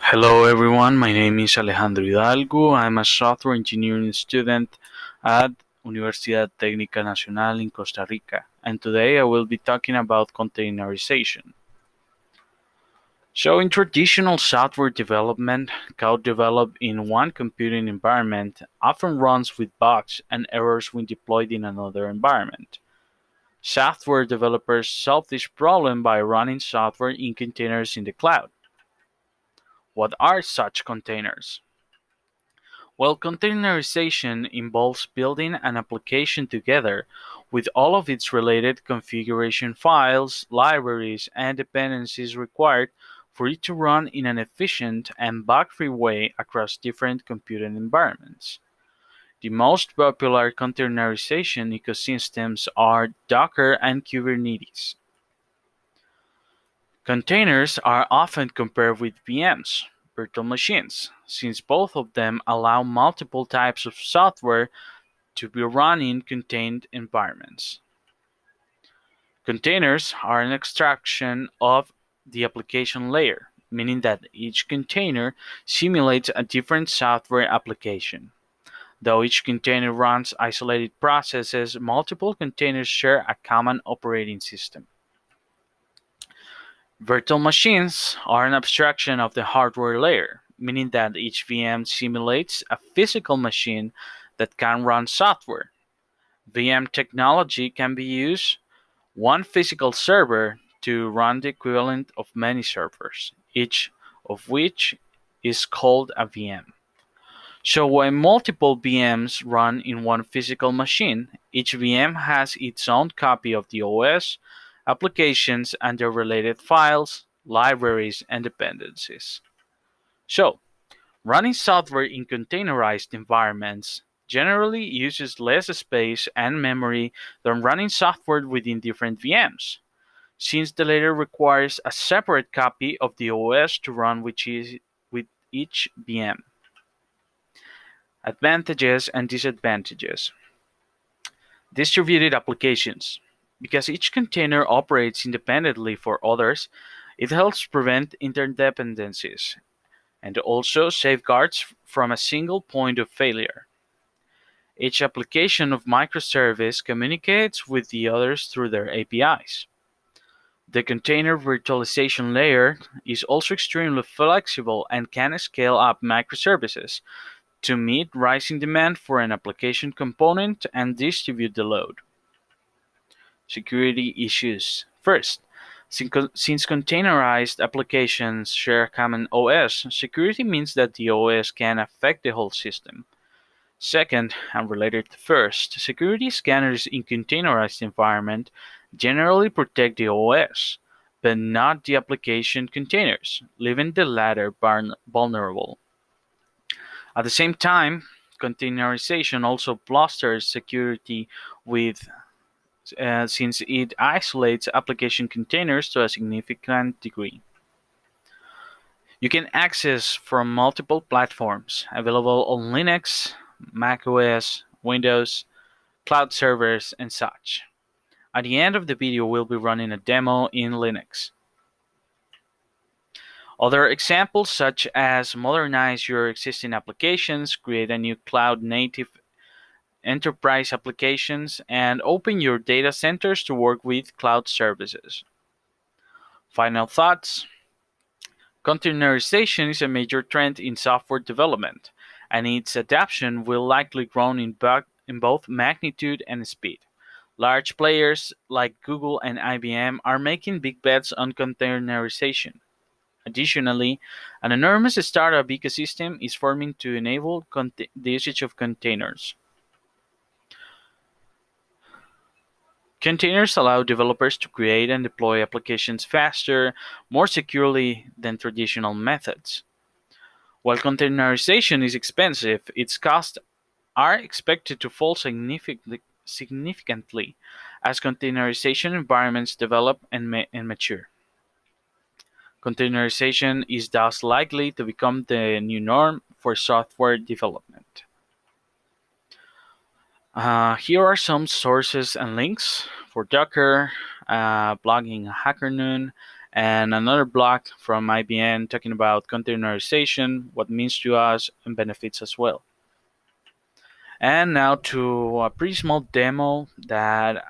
Hello everyone, my name is Alejandro Hidalgo. I'm a software engineering student at Universidad Técnica Nacional in Costa Rica, and today I will be talking about containerization. So in traditional software development, code developed in one computing environment often runs with bugs and errors when deployed in another environment. Software developers solve this problem by running software in containers in the cloud. What are such containers? Well, containerization involves building an application together with all of its related configuration files, libraries, and dependencies required for it to run in an efficient and bug-free way across different computing environments. The most popular containerization ecosystems are Docker and Kubernetes. Containers are often compared with VMs, virtual machines, since both of them allow multiple types of software to be run in contained environments. Containers are an abstraction of the application layer, meaning that each container simulates a different software application. Though each container runs isolated processes, multiple containers share a common operating system. Virtual machines are an abstraction of the hardware layer, meaning that each VM simulates a physical machine that can run software. VM technology can be used one physical server to run the equivalent of many servers, each of which is called a VM. So when multiple VMs run in one physical machine, each VM has its own copy of the OS, applications, and their related files, libraries, and dependencies. So, running software in containerized environments generally uses less space and memory than running software within different VMs, since the latter requires a separate copy of the OS to run with each VM. Advantages and disadvantages. Distributed applications. Because each container operates independently for others, it helps prevent interdependencies and also safeguards from a single point of failure. Each application of microservice communicates with the others through their APIs. The container virtualization layer is also extremely flexible and can scale up microservices to meet rising demand for an application component and distribute the load. Security issues. First, since containerized applications share a common OS, security means that the OS can affect the whole system. Second, and related to first, security scanners in containerized environment generally protect the OS, but not the application containers, leaving the latter vulnerable. At the same time, containerization also bolsters security with since it isolates application containers to a significant degree. You can access from multiple platforms available on Linux, macOS, Windows, cloud servers, and such. At the end of the video, we'll be running a demo in Linux. Other examples such as modernize your existing applications, create a new cloud-native enterprise applications, and open your data centers to work with cloud services. Final thoughts. Containerization is a major trend in software development, and its adoption will likely grow in both magnitude and speed. Large players like Google and IBM are making big bets on containerization. Additionally, an enormous startup ecosystem is forming to enable the usage of containers. Containers allow developers to create and deploy applications faster, more securely than traditional methods. While containerization is expensive, its costs are expected to fall significantly as containerization environments develop and mature. Containerization is thus likely to become the new norm for software development. Here are some sources and links for Docker, blogging HackerNoon, and another block from IBM talking about containerization, what it means to us, and benefits as well. And now to a pretty small demo that